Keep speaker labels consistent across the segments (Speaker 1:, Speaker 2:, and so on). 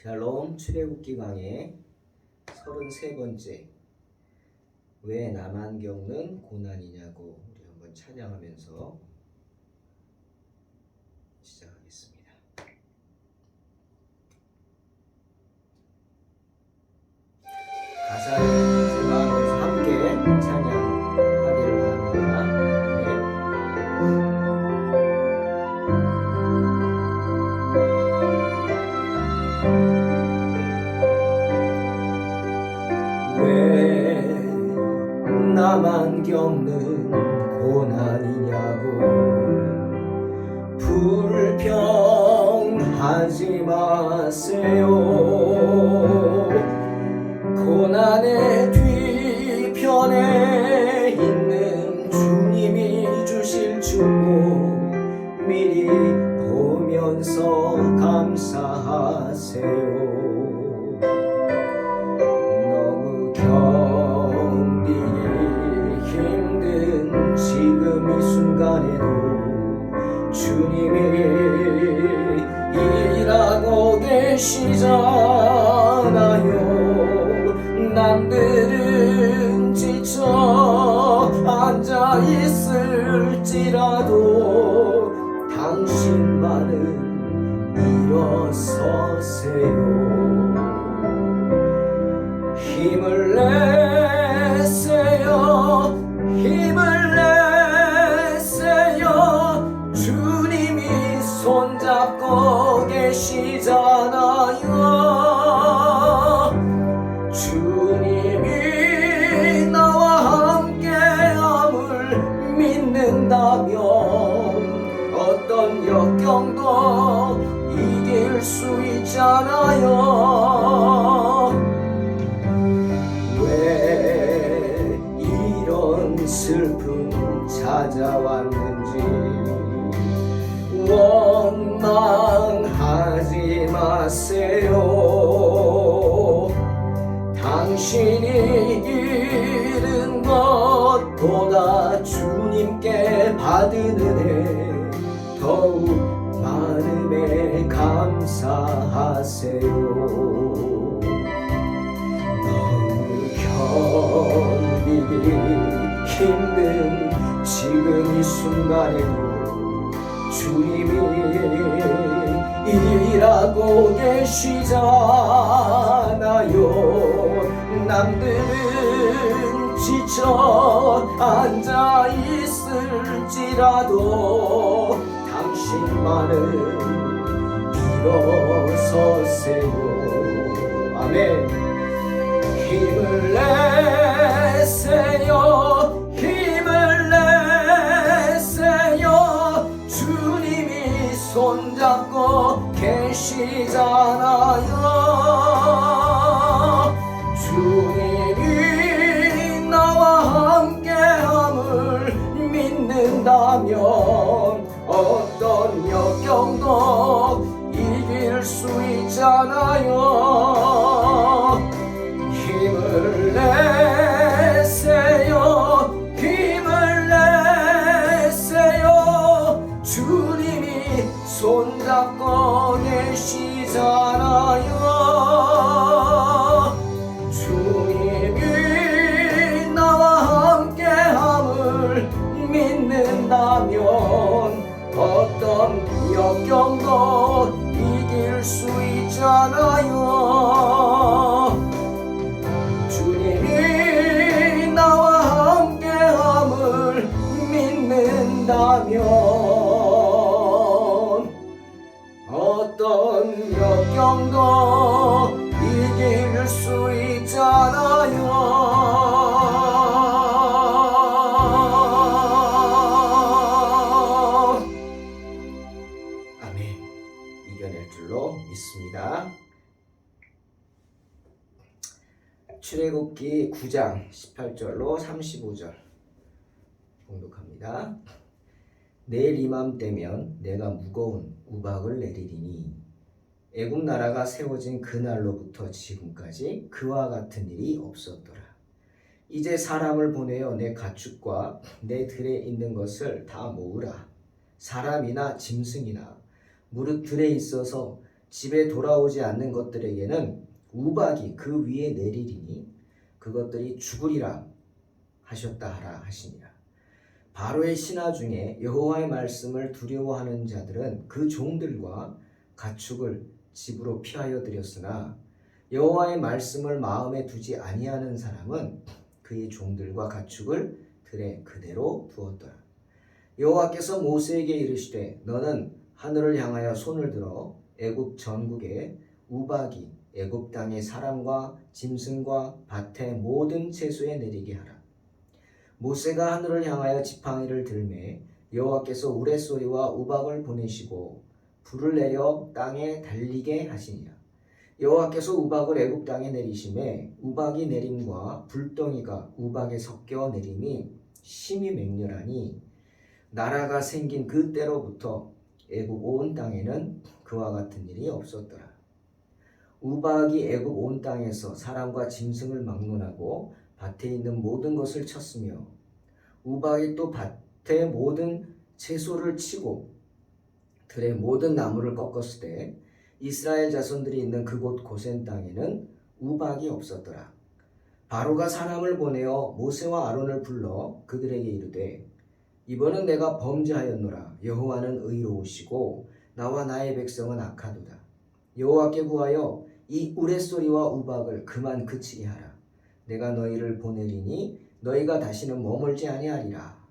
Speaker 1: 샬롬 출애굽기 강의 33번째 왜 나만 겪는 고난이냐고 우리 한번 찬양하면서 시작하겠습니다. 가사를 생각하면서 함께 찬양하기를 바랍니다. 나만 겪는 고난이냐고 불평하지 마세요. 고난의 뒤편에 있는 주님이 주실 축복 미리 보면서 감사하세요. 지금 이 순간에도 주님이 일하고 계시잖아요. 남들은 지쳐 앉아 있을지라도 당신만은 일어서세요. 힘을 내세요. 힘을 내세요. 주님이 손잡고 계시잖아요. 주님이 나와 함께함을 믿는다면 어떤 역경도 이길 수 있잖아요. 왜 이런 슬픔 찾아왔는지 원망하지 마세요. 당신이 잃은 것보다 주님께 받은 은혜 더욱 많음에 감사하세요. 견디기 힘든 지금 이 순간에도 주님이 일하고 계시잖아요. 남들은 지쳐 앉아 있을지라도 당신만은 일어서세요. 아멘. 힘을 내세요. 힘을 내세요. 주님이 손잡고 계시잖아요. 주님이 나와 함께함을 믿는다면 어떤 역경도 이길 수 있잖아요. 힘을 내세요. 힘을 내세요. 주님이 손잡고 계시잖아요. 주님이 나와 함께함을 믿는다면 어떤 역경도 이길 수 있잖아요. 주님이 나와 함께함을 믿는다면 어떤 역경도 이길 수 있잖아요. 아멘. 이겨낼 줄로 믿습니다. 출애굽기 9장 18절로 35절 봉독합니다. 내일 이맘때면 내가 무거운 우박을 내리리니 애굽 나라가 세워진 그날로부터 지금까지 그와 같은 일이 없었더라. 이제 사람을 보내어 내 가축과 내 들에 있는 것을 다 모으라. 사람이나 짐승이나 무릇 들에 있어서 집에 돌아오지 않는 것들에게는 우박이 그 위에 내리리니 그것들이 죽으리라 하셨다 하라 하시니라. 바로의 신하 중에 여호와의 말씀을 두려워하는 자들은 그 종들과 가축을 집으로 피하여 들였으나 여호와의 말씀을 마음에 두지 아니하는 사람은 그의 종들과 가축을 들에 그대로 두었더라. 여호와께서 모세에게 이르시되 너는 하늘을 향하여 손을 들어 애굽 전국에 우박이 애굽 땅의 사람과 짐승과 밭의 모든 채소에 내리게 하라. 모세가 하늘을 향하여 지팡이를 들매 여호와께서 우레소리와 우박을 보내시고 불을 내려 땅에 달리게 하시니라. 여호와께서 우박을 애굽 땅에 내리심에 우박이 내림과 불덩이가 우박에 섞여 내림이 심히 맹렬하니 나라가 생긴 그때로부터 애굽 온 땅에는 그와 같은 일이 없었더라. 우박이 애굽 온 땅에서 사람과 짐승을 막론하고 밭에 있는 모든 것을 쳤으며 우박이 또 밭의 모든 채소를 치고 들의 모든 나무를 꺾었을 때 이스라엘 자손들이 있는 그곳 고센 땅에는 우박이 없었더라. 바로가 사람을 보내어 모세와 아론을 불러 그들에게 이르되 이번은 내가 범죄하였노라. 여호와는 의로우시고 나와 나의 백성은 악하도다. 여호와께 구하여 이 우레소리와 우박을 그만 그치게 하라. 내가 너희를 보내리니 너희가 다시는 머물지 아니하리라.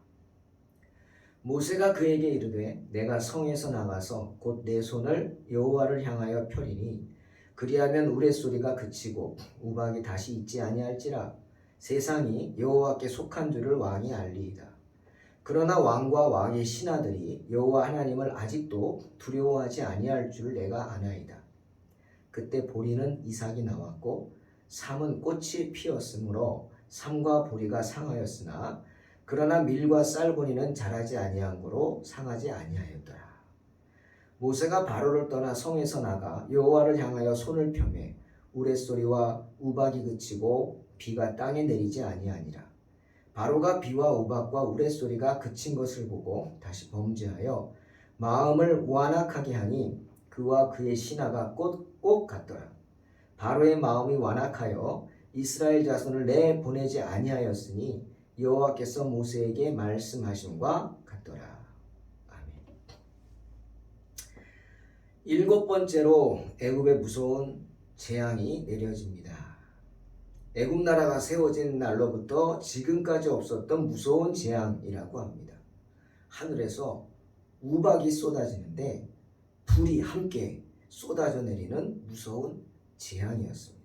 Speaker 1: 모세가 그에게 이르되 내가 성에서 나가서 곧 내 손을 여호와를 향하여 펴리니 그리하면 우레소리가 그치고 우박이 다시 있지 아니할지라. 세상이 여호와께 속한 줄을 왕이 알리이다. 그러나 왕과 왕의 신하들이 여호와 하나님을 아직도 두려워하지 아니할 줄 내가 아나이다. 그때 보리는 이삭이 나왔고 삼은 꽃이 피었으므로 삼과 보리가 상하였으나 그러나 밀과 쌀보리는 자라지 아니한 고로 상하지 아니하였더라. 모세가 바로를 떠나 성에서 나가 여호와를 향하여 손을 펴매 우레소리와 우박이 그치고 비가 땅에 내리지 아니하니라. 바로가 비와 우박과 우레소리가 그친 것을 보고 다시 범죄하여 마음을 완악하게 하니 그와 그의 신하가 꼭 같더라. 바로의 마음이 완악하여 이스라엘 자손을 내보내지 아니하였으니 여호와께서 모세에게 말씀하심과 같더라. 아멘. 일곱 번째로 애굽에 무서운 재앙이 내려집니다. 애굽 나라가 세워진 날로부터 지금까지 없었던 무서운 재앙이라고 합니다. 하늘에서 우박이 쏟아지는데 불이 함께 쏟아져 내리는 무서운 재앙이었습니다.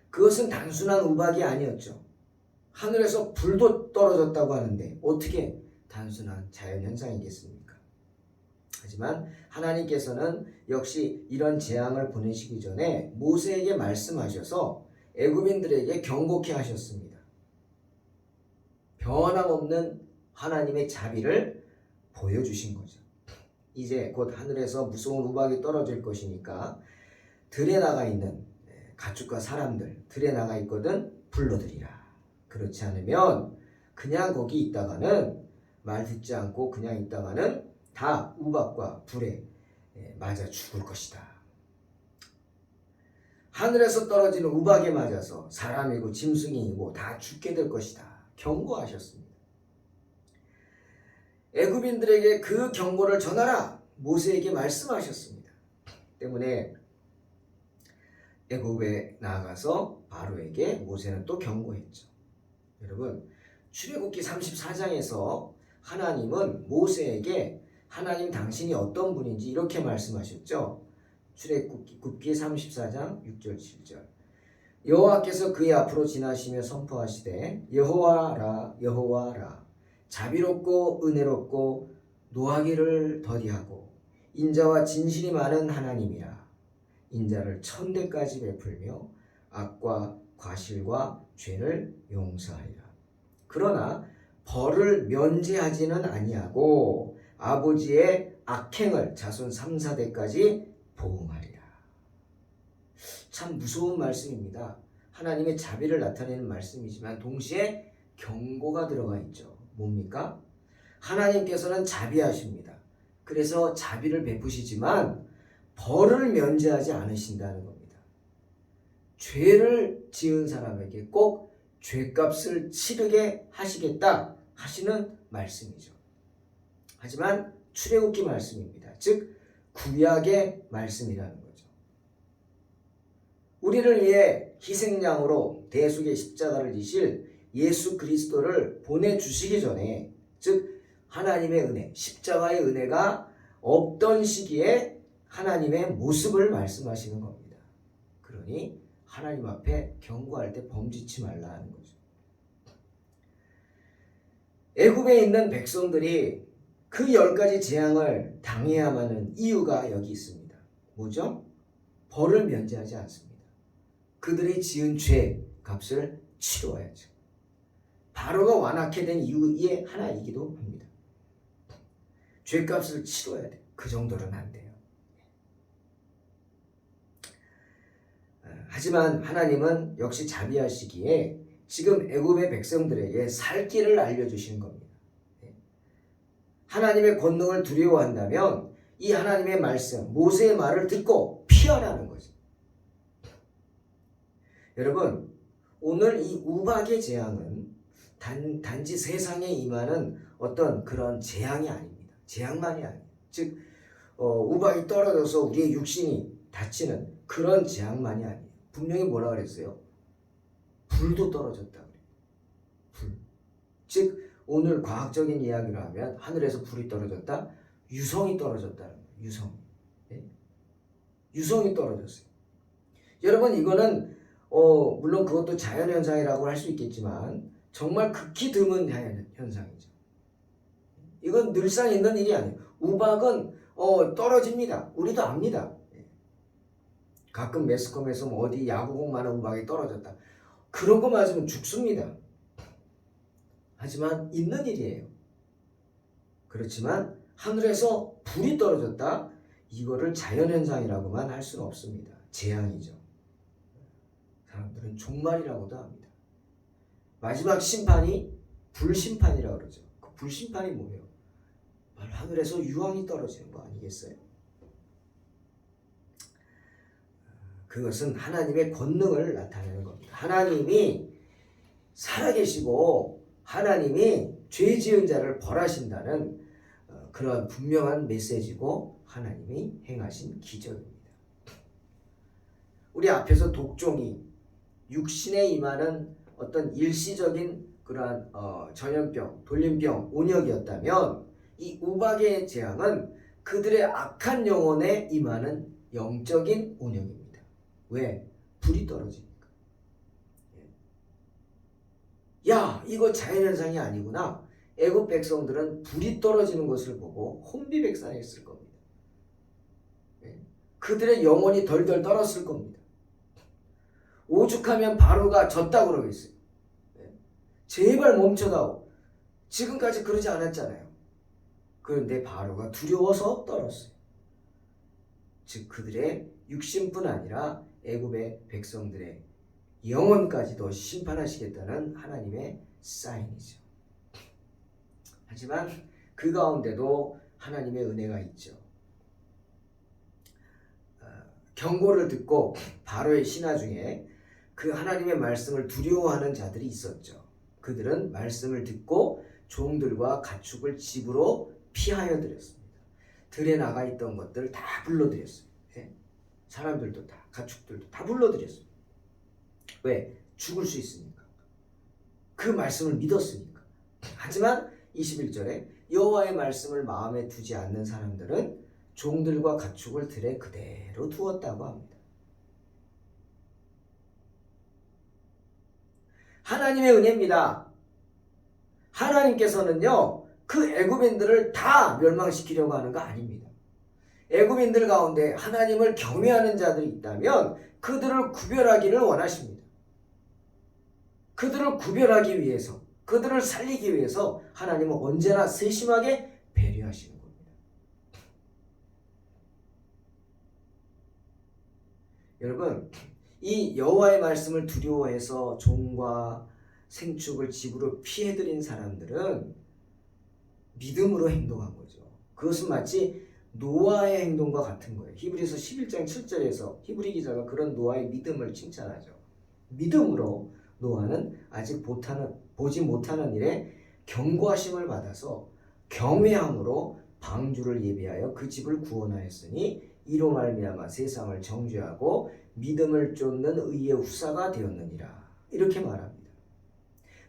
Speaker 1: 그것은 단순한 우박이 아니었죠. 하늘에서 불도 떨어졌다고 하는데 어떻게 단순한 자연현상이겠습니까? 하지만 하나님께서는 역시 이런 재앙을 보내시기 전에 모세에게 말씀하셔서 애굽인들에게 경고케 하셨습니다. 변함없는 하나님의 자비를 보여주신 거죠. 이제 곧 하늘에서 무서운 우박이 떨어질 것이니까 들에 나가 있는 가축과 사람들, 들에 나가 있거든 불러들이라. 그렇지 않으면 그냥 거기 있다가는 말 듣지 않고 그냥 있다가는 다 우박과 불에 맞아 죽을 것이다. 하늘에서 떨어지는 우박에 맞아서 사람이고 짐승이고 다 죽게 될 것이다. 경고하셨습니다. 애굽인들에게 그 경고를 전하라. 모세에게 말씀하셨습니다. 때문에 애굽에 나아가서 바로에게 모세는 또 경고했죠. 여러분, 출애굽기 34장에서 하나님은 모세에게 하나님 당신이 어떤 분인지 이렇게 말씀하셨죠. 출애굽기 34장 6절 7절 여호와께서 그의 앞으로 지나시며 선포하시되 여호와라 여호와라 자비롭고 은혜롭고 노하기를 더디하고 인자와 진실이 많은 하나님이라. 인자를 천대까지 베풀며 악과 과실과 죄를 용서하리라. 그러나 벌을 면제하지는 아니하고 아버지의 악행을 자손 3, 4대까지 보응하리라. 참 무서운 말씀입니다. 하나님의 자비를 나타내는 말씀이지만 동시에 경고가 들어가 있죠. 뭡니까? 하나님께서는 자비하십니다. 그래서 자비를 베푸시지만 벌을 면제하지 않으신다는 겁니다. 죄를 지은 사람에게 꼭 죄값을 치르게 하시겠다 하시는 말씀이죠. 하지만 출애굽기 말씀입니다. 즉 구약의 말씀이라는 거죠. 우리를 위해 희생양으로 대속의 십자가를 지실 예수 그리스도를 보내주시기 전에, 즉 하나님의 은혜, 십자가의 은혜가 없던 시기에 하나님의 모습을 말씀하시는 겁니다. 그러니 하나님 앞에 경고할 때 범짓지 말라 하는 거죠. 애굽에 있는 백성들이 그 10가지 재앙을 당해야만 하는 이유가 여기 있습니다. 뭐죠? 벌을 면제하지 않습니다. 그들이 지은 죄 값을 치러야죠. 바로가 완악해 된 이유의 하나이기도 합니다. 죄값을 치러야 돼. 그 정도는 안 돼요. 하지만 하나님은 역시 자비하시기에 지금 애굽의 백성들에게 살 길을 알려주시는 겁니다. 하나님의 권능을 두려워한다면 이 하나님의 말씀, 모세의 말을 듣고 피하라는 거죠. 여러분, 오늘 이 우박의 재앙은 단지 세상에 임하는 어떤 그런 재앙이 아닙니다. 재앙만이 아니에요. 즉 우박이 떨어져서 우리의 육신이 다치는 그런 재앙만이 아니에요. 분명히 뭐라 그랬어요? 불도 떨어졌다 그래요. 불. 즉 오늘 과학적인 이야기를 하면 하늘에서 불이 떨어졌다, 유성이 떨어졌다는 거예요. 유성. 네? 유성이 떨어졌어요. 여러분, 이거는 물론 그것도 자연현상이라고 할 수 있겠지만 정말 극히 드문 자연현상이죠. 이건 늘상 있는 일이 아니에요. 우박은 떨어집니다. 우리도 압니다. 가끔 매스컴에서 어디 야구공만한 우박이 떨어졌다, 그런 거 맞으면 죽습니다. 하지만 있는 일이에요. 그렇지만 하늘에서 불이 떨어졌다, 이거를 자연현상이라고만 할 수는 없습니다. 재앙이죠. 사람들은 종말이라고도 합니다. 마지막 심판이 불심판이라고 그러죠. 그 불심판이 뭐예요? 하늘에서 유황이 떨어지는 거 아니겠어요? 그것은 하나님의 권능을 나타내는 겁니다. 하나님이 살아계시고 하나님이 죄 지은 자를 벌하신다는 그런 분명한 메시지고 하나님이 행하신 기적입니다. 우리 앞에서 독종이 육신에 임하는 어떤 일시적인 그러한 전염병, 돌림병, 온역이었다면 이 우박의 재앙은 그들의 악한 영혼에 임하는 영적인 온역입니다. 왜? 불이 떨어지니까. 야, 이거 자연현상이 아니구나. 애굽 백성들은 불이 떨어지는 것을 보고 혼비백산했을 겁니다. 그들의 영혼이 덜덜 떨었을 겁니다. 오죽하면 바로가 졌다 그러겠어요. 제발 멈춰다오. 지금까지 그러지 않았잖아요. 그런데 바로가 두려워서 떨었어요. 즉 그들의 육신뿐 아니라 애굽의 백성들의 영혼까지도 심판하시겠다는 하나님의 사인이죠. 하지만 그 가운데도 하나님의 은혜가 있죠. 경고를 듣고 바로의 신하 중에 그 하나님의 말씀을 두려워하는 자들이 있었죠. 그들은 말씀을 듣고 종들과 가축을 집으로 피하여 드렸습니다. 들에 나가 있던 것들을 다 불러드렸어요. 사람들도 다, 가축들도 다 불러드렸습니다. 왜? 죽을 수 있으니까. 그 말씀을 믿었으니까. 하지만 21절에 여호와의 말씀을 마음에 두지 않는 사람들은 종들과 가축을 들에 그대로 두었다고 합니다. 하나님의 은혜입니다. 하나님께서는요, 그 애굽인들을 다 멸망시키려고 하는 거 아닙니다. 애굽인들 가운데 하나님을 경외하는 자들이 있다면 그들을 구별하기를 원하십니다. 그들을 구별하기 위해서, 그들을 살리기 위해서 하나님은 언제나 세심하게 배려하시는 겁니다. 여러분, 이 여호와의 말씀을 두려워해서 종과 생축을 집으로 피해들인 사람들은 믿음으로 행동한 거죠. 그것은 마치 노아의 행동과 같은 거예요. 히브리서 11장 7절에서 히브리 기자가 그런 노아의 믿음을 칭찬하죠. 믿음으로 노아는 아직 보지 못하는 일에 경고하심을 받아서 경외함으로 방주를 예비하여 그 집을 구원하였으니 이로 말미암아 세상을 정죄하고 믿음을 쫓는 의의 후사가 되었느니라. 이렇게 말합니다.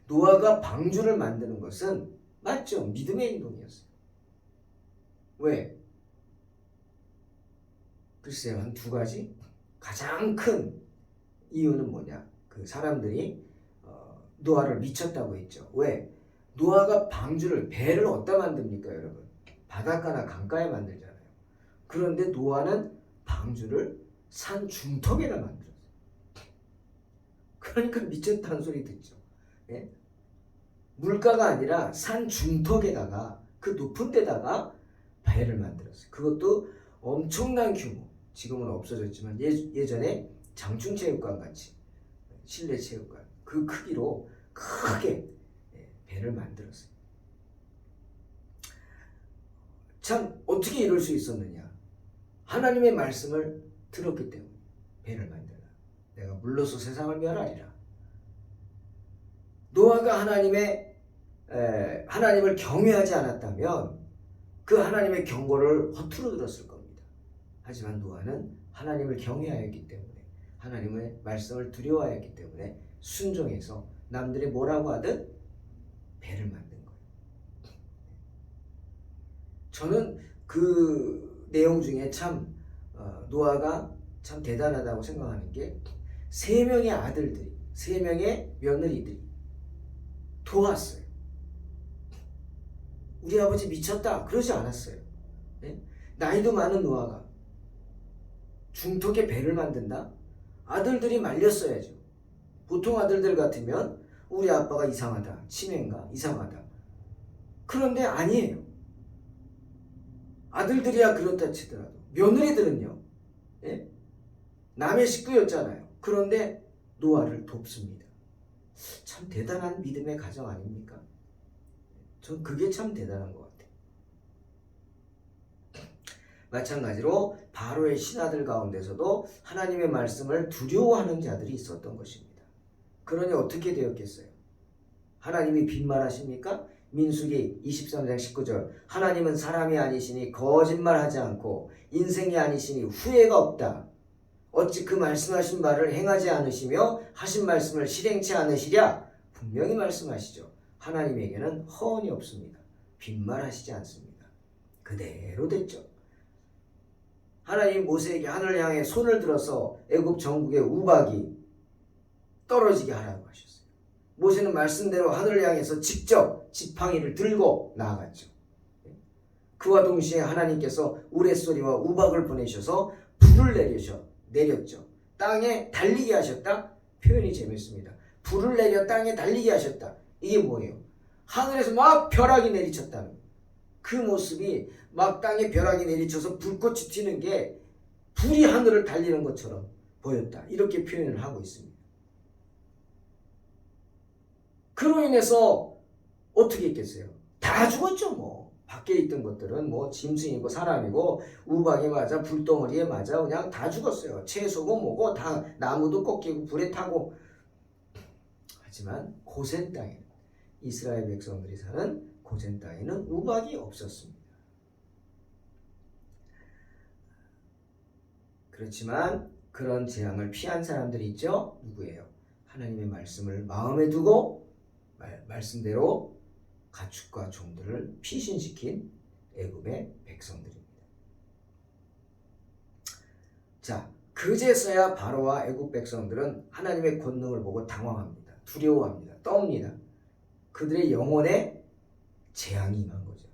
Speaker 1: 노아가 방주를 만드는 것은 맞죠? 믿음의 행동이었어요. 왜? 글쎄요, 한 두 가지. 가장 큰 이유는 뭐냐? 그 사람들이 노아를 미쳤다고 했죠. 왜? 노아가 방주를, 배를 어디다 만듭니까, 여러분? 바닷가나 강가에 만들잖아요. 그런데 노아는 방주를 산 중턱에다 만들었어요. 그러니까 미쳤다는 소리 듣죠. 예? 물가가 아니라 산 중턱에다가, 그 높은 데다가 배를 만들었어요. 그것도 엄청난 규모. 지금은 없어졌지만 예전에 장충체육관 같이 실내 체육관 그 크기로 크게 배를 만들었어요. 참 어떻게 이럴 수 있었느냐? 하나님의 말씀을 들었기 때문에 배를 만들라. 내가 물러서 세상을 멸하리라. 노아가 하나님을 경외하지 않았다면 그 하나님의 경고를 허투루 들었을 겁니다. 하지만 노아는 하나님을 경외하였기 때문에 하나님의 말씀을 두려워하였기 때문에 순종해서 남들이 뭐라고 하든 배를 만든 거예요. 저는 그 내용 중에 참 노아가 참 대단하다고 생각하는 게 3명의 아들들이 3명의 며느리들이 도왔어요. 우리 아버지 미쳤다 그러지 않았어요. 네? 나이도 많은 노아가 중턱에 배를 만든다? 아들들이 말렸어야죠. 보통 아들들 같으면 우리 아빠가 이상하다, 치매인가, 이상하다. 그런데 아니에요. 아들들이야 그렇다 치더라도 며느리들은요, 예? 남의 식구였잖아요. 그런데 노아를 돕습니다. 참 대단한 믿음의 가정 아닙니까? 전 그게 참 대단한 것 같아요. 마찬가지로 바로의 신하들 가운데서도 하나님의 말씀을 두려워하는 자들이 있었던 것입니다. 그러니 어떻게 되었겠어요? 하나님이 빈말하십니까? 민수기 23장 19절 하나님은 사람이 아니시니 거짓말하지 않고 인생이 아니시니 후회가 없다. 어찌 그 말씀하신 바를 행하지 않으시며 하신 말씀을 실행치 않으시랴? 분명히 말씀하시죠. 하나님에게는 허언이 없습니다. 빈말하시지 않습니다. 그대로 됐죠. 하나님 모세에게 하늘을 향해 손을 들어서 애굽 전국의 우박이 떨어지게 하라고 하셨어요. 모세는 말씀대로 하늘을 향해서 직접 지팡이를 들고 나아갔죠. 그와 동시에 하나님께서 우레소리와 우박을 보내셔서 불을 내렸죠. 땅에 달리게 하셨다? 표현이 재밌습니다. 불을 내려 땅에 달리게 하셨다. 이게 뭐예요? 하늘에서 막 벼락이 내리쳤다는 거예요. 그 모습이 막 땅에 벼락이 내리쳐서 불꽃이 튀는 게 불이 하늘을 달리는 것처럼 보였다. 이렇게 표현을 하고 있습니다. 그로 인해서 어떻게 했겠어요? 다 죽었죠 뭐. 밖에 있던 것들은 뭐 짐승이고 사람이고 우박에 맞아 불덩어리에 맞아 그냥 다 죽었어요. 채소고 뭐고 다 나무도 꺾이고 불에 타고. 하지만 고센 땅에 이스라엘 백성들이 사는 고센 땅에는 우박이 없었습니다. 그렇지만 그런 재앙을 피한 사람들이 있죠. 누구예요? 하나님의 말씀을 마음에 두고 말씀대로 가축과 종들을 피신시킨 애굽의 백성들입니다. 자, 그제서야 바로와 애굽 백성들은 하나님의 권능을 보고 당황합니다. 두려워합니다. 떠옵니다. 그들의 영혼에 재앙이 임한 거죠.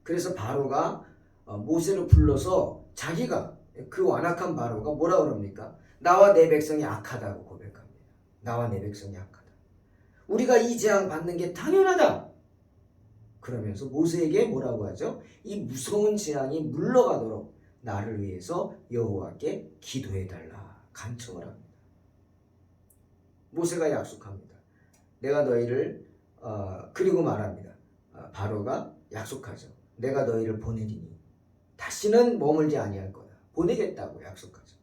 Speaker 1: 그래서 바로가 모세를 불러서 자기가 그 완악한 바로가 뭐라 그럽니까? 나와 내 백성이 악하다고 고백합니다. 나와 내 백성이 악하다. 우리가 이 재앙 받는 게 당연하다. 그러면서 모세에게 뭐라고 하죠? 이 무서운 재앙이 물러가도록 나를 위해서 여호와께 기도해달라 간청을 합니다. 모세가 약속합니다. 내가 너희를 그리고 말합니다. 바로가 약속하죠. 내가 너희를 보내리니 다시는 머물지 아니할 거다. 보내겠다고 약속하죠.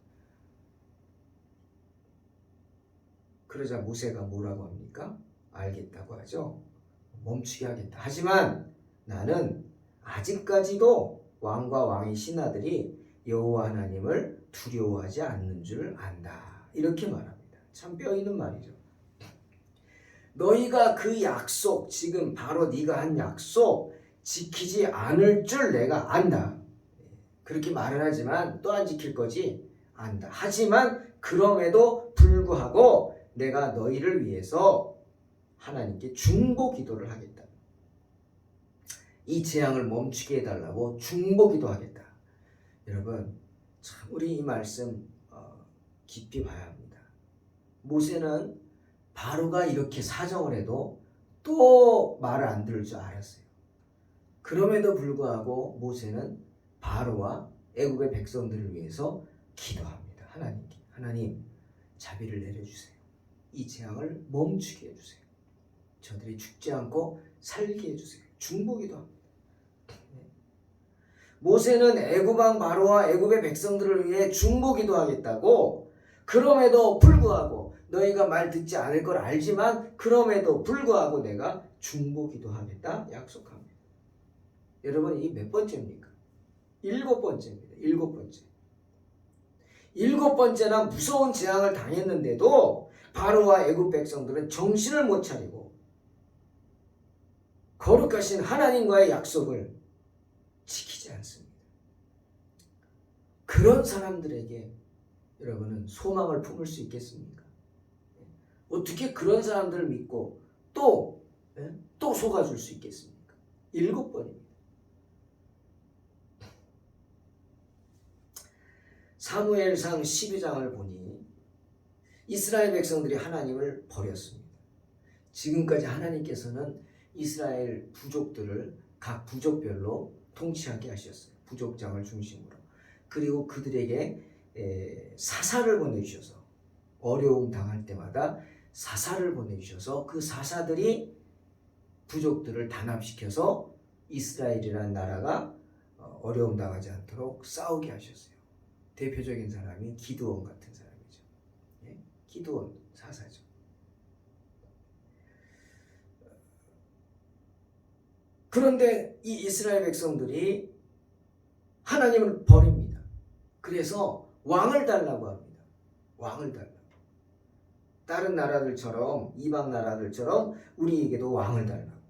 Speaker 1: 그러자 모세가 뭐라고 합니까? 알겠다고 하죠. 멈추게 하겠다. 하지만 나는 아직까지도 왕과 왕의 신하들이 여호와 하나님을 두려워하지 않는 줄 안다. 이렇게 말합니다. 참 뼈 있는 말이죠. 너희가 그 약속, 지금 바로 네가 한 약속 지키지 않을 줄 내가 안다. 그렇게 말은 하지만 또 안 지킬 거지? 안다. 하지만 그럼에도 불구하고 내가 너희를 위해서 하나님께 중보 기도를 하겠다. 이 재앙을 멈추게 해달라고 중보 기도하겠다. 여러분, 참 우리 이 말씀 깊이 봐야 합니다. 모세는 바로가 이렇게 사정을 해도 또 말을 안 들을 줄 알았어요. 그럼에도 불구하고 모세는 바로와 애국의 백성들을 위해서 기도합니다. 하나님께. 하나님, 자비를 내려주세요. 이 재앙을 멈추게 해주세요. 저들이 죽지 않고 살게 해주세요. 중보기도 합니다. 모세는 애굽 왕 바로와 애굽의 백성들을 위해 중보기도 하겠다고, 그럼에도 불구하고 너희가 말 듣지 않을 걸 알지만 그럼에도 불구하고 내가 중보기도 하겠다 약속합니다. 여러분, 이게 몇 번째입니까? 7번째입니다. 7번째. 7번째나 무서운 재앙을 당했는데도 바로와 애굽 백성들은 정신을 못 차리고 거룩하신 하나님과의 약속을 지키지 않습니다. 그런 사람들에게 여러분은 소망을 품을 수 있겠습니까? 어떻게 그런 사람들을 믿고 또 속아줄 수 있겠습니까? 7번입니다. 사무엘상 12장을 보니 이스라엘 백성들이 하나님을 버렸습니다. 지금까지 하나님께서는 이스라엘 부족들을 각 부족별로 통치하게 하셨어요. 부족장을 중심으로. 그리고 그들에게 사사를 보내주셔서 어려움 당할 때마다 사사를 보내주셔서 그 사사들이 부족들을 단합시켜서 이스라엘이라는 나라가 어려움 당하지 않도록 싸우게 하셨어요. 대표적인 사람이 기드온 같은 사람이죠. 예? 기드온 사사죠. 그런데 이 이스라엘 백성들이 하나님을 버립니다. 그래서 왕을 달라고 합니다. 왕을 달라고. 다른 나라들처럼, 이방 나라들처럼 우리에게도 왕을 달라고.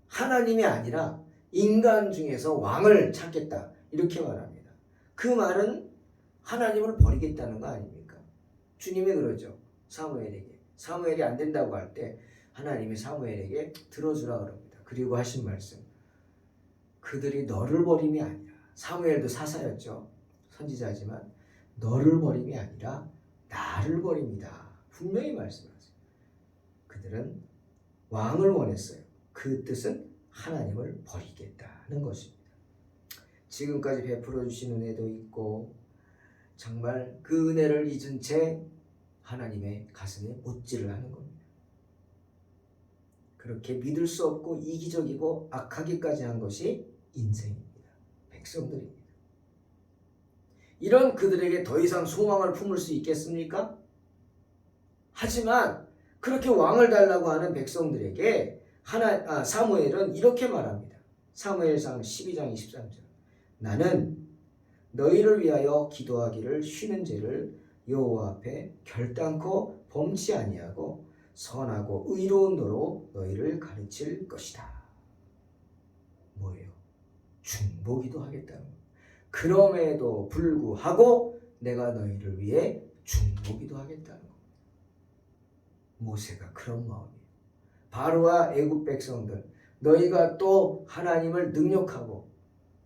Speaker 1: 하나님이 아니라 인간 중에서 왕을 찾겠다. 이렇게 말합니다. 그 말은 하나님을 버리겠다는 거 아닙니까? 주님이 그러죠. 사무엘에게. 사무엘이 안 된다고 할 때 하나님이 사무엘에게 들어주라 그럽니다. 그리고 하신 말씀. 그들이 너를 버림이 아니라, 사무엘도 사사였죠. 선지자지만 너를 버림이 아니라 나를 버립니다. 분명히 말씀하세요. 그들은 왕을 원했어요. 그 뜻은 하나님을 버리겠다는 것입니다. 지금까지 베풀어 주신 은혜도 있고 정말 그 은혜를 잊은 채 하나님의 가슴에 못질을 하는 겁니다. 그렇게 믿을 수 없고 이기적이고 악하기까지 한 것이 인생입니다. 백성들입니다. 이런 그들에게 더 이상 소망을 품을 수 있겠습니까? 하지만 그렇게 왕을 달라고 하는 백성들에게 사무엘은 이렇게 말합니다. 사무엘상 12장 23절. 나는 너희를 위하여 기도하기를 쉬는 죄를 여호와 앞에 결단코 범치 아니하고 선하고 의로운 도로 너희를 가르칠 것이다. 뭐예요? 중보기도 하겠다는 것. 그럼에도 불구하고 내가 너희를 위해 중보기도 하겠다는 것. 모세가 그런 마음이에요. 바로와 애굽 백성들, 너희가 또 하나님을 능욕하고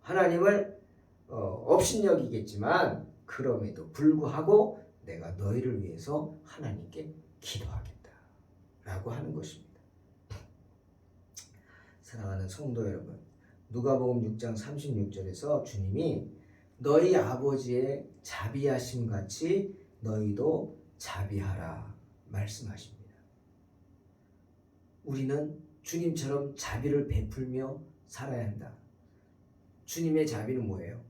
Speaker 1: 하나님을 업신여기겠지만 그럼에도 불구하고 내가 너희를 위해서 하나님께 기도하겠다 라고 하는 것입니다. 사랑하는 성도 여러분, 누가복음 6장 36절에서 주님이 너희 아버지의 자비하심 같이 너희도 자비하라 말씀하십니다. 우리는 주님처럼 자비를 베풀며 살아야 한다. 주님의 자비는 뭐예요?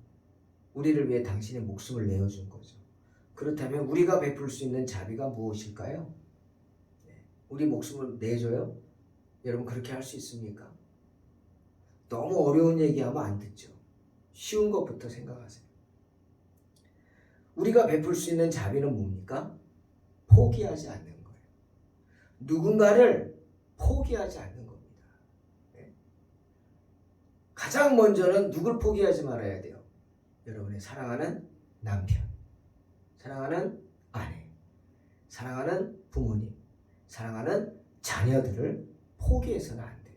Speaker 1: 우리를 위해 당신의 목숨을 내어준 거죠. 그렇다면 우리가 베풀 수 있는 자비가 무엇일까요? 우리 목숨을 내줘요? 여러분 그렇게 할 수 있습니까? 너무 어려운 얘기하면 안 듣죠. 쉬운 것부터 생각하세요. 우리가 베풀 수 있는 자비는 뭡니까? 포기하지 않는 거예요. 누군가를 포기하지 않는 겁니다. 가장 먼저는 누굴 포기하지 말아야 돼요? 여러분의 사랑하는 남편, 사랑하는 아내, 사랑하는 부모님, 사랑하는 자녀들을 포기해서는 안 돼요.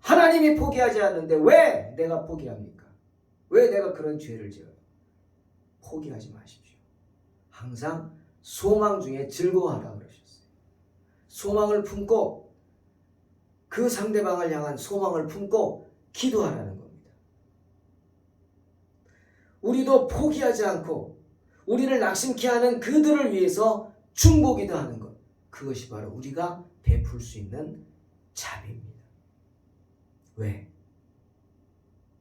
Speaker 1: 하나님이 포기하지 않는데 왜 내가 포기합니까? 왜 내가 그런 죄를 지어요? 포기하지 마십시오. 항상 소망 중에 즐거워하라 그러셨어요. 소망을 품고 그 상대방을 향한 소망을 품고 기도하라는 겁니다. 우리도 포기하지 않고 우리를 낙심케 하는 그들을 위해서 중보기도 하는 것, 그것이 바로 우리가 베풀 수 있는 자비입니다. 왜?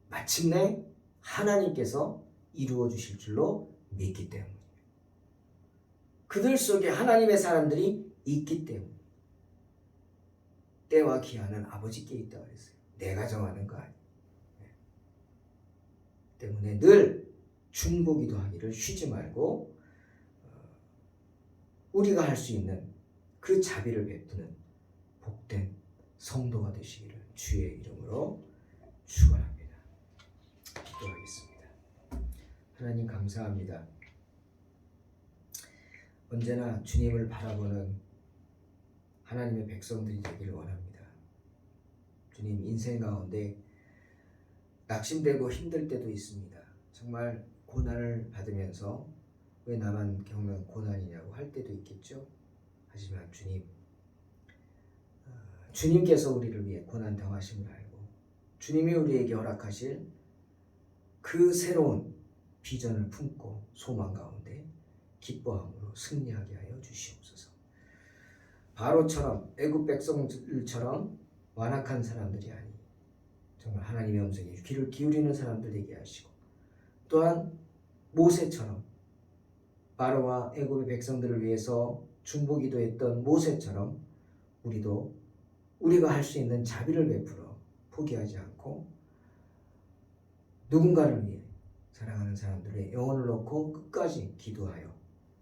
Speaker 1: 마침내 하나님께서 이루어 주실 줄로 믿기 때문이에요. 그들 속에 하나님의 사람들이 있기 때문에. 때와 기한은 아버지께 있다고 그랬어요. 내가 정하는 거 아니에요. 때문에 늘 중보기도 하기를 쉬지 말고 우리가 할 수 있는 그 자비를 베푸는 복된 성도가 되시기를 주의 이름으로 축원합니다. 기도하겠습니다. 하나님 감사합니다. 언제나 주님을 바라보는 하나님의 백성들이 되기를 원합니다. 주님, 인생 가운데 낙심되고 힘들 때도 있습니다. 정말 고난을 받으면서 왜 나만 겪는 고난이냐고 할 때도 있겠죠. 하지만 주님께서 우리를 위해 고난 당하심을 알고 주님이 우리에게 허락하실 그 새로운 비전을 품고 소망 가운데 기뻐함으로 승리하게 하여 주시옵소서. 바로처럼 애굽 백성들처럼 완악한 사람들이 아니 정말 하나님의 음성에 귀를 기울이는 사람들 되게 하시고 또한 모세처럼 바로와 애굽의 백성들을 위해서 중보기도했던 모세처럼 우리가 할 수 있는 자비를 베풀어 포기하지 않고 누군가를 위해 사랑하는 사람들의 영혼을 놓고 끝까지 기도하여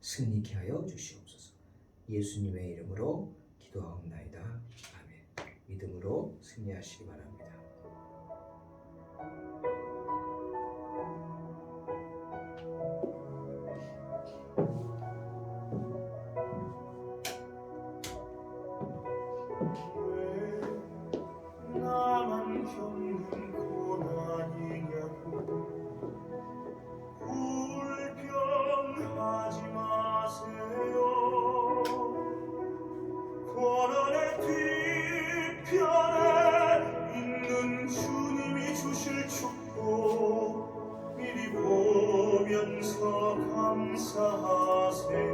Speaker 1: 승리케 하여 주시옵소서. 예수님의 이름으로 기도하옵나이다. 아멘. 믿음으로 승리하시기 바랍니다.
Speaker 2: 나만 겪는 고난이냐고 불평하지 마세요. 고난의 뒤편에 있는 주님이 주실 축복 미리 보면서 감사하세요.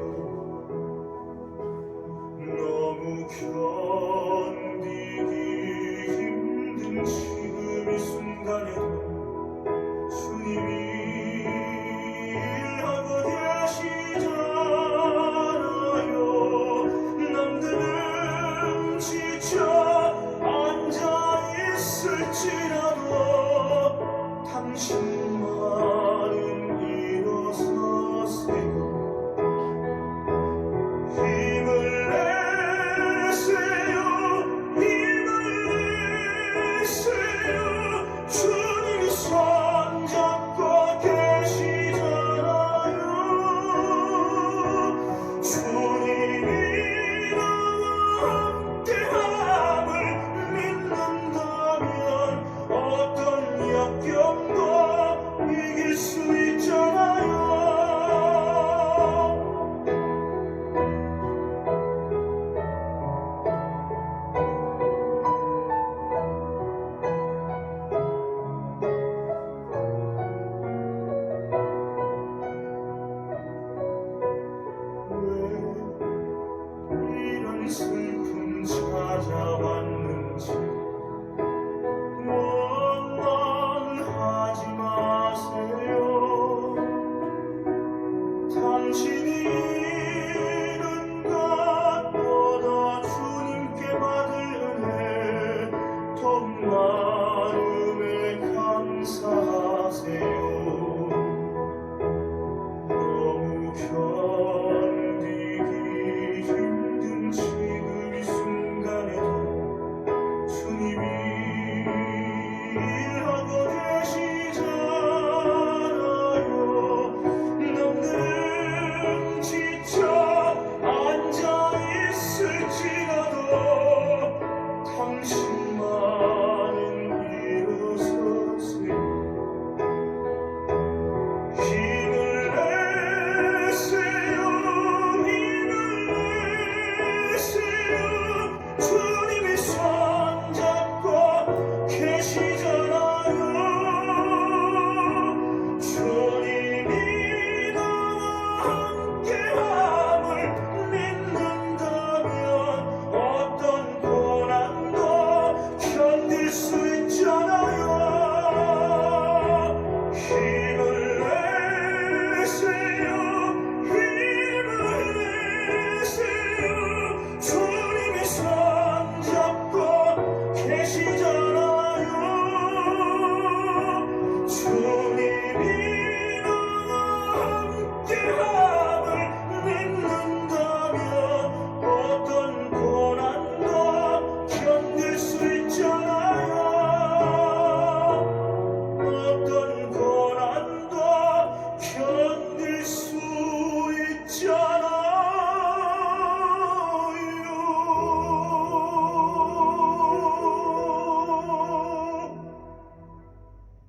Speaker 2: 너무 견디기 힘든 지금 이 순간에도 주님이 일하고 계시잖아요. 남들은 지쳐 앉아 있을지라도 당신만은 일어서세요. 주님이 손잡고 계시잖아요. 주님이 나와 함께함을 믿는다면 어떤 역경도 나눔에 감사하세요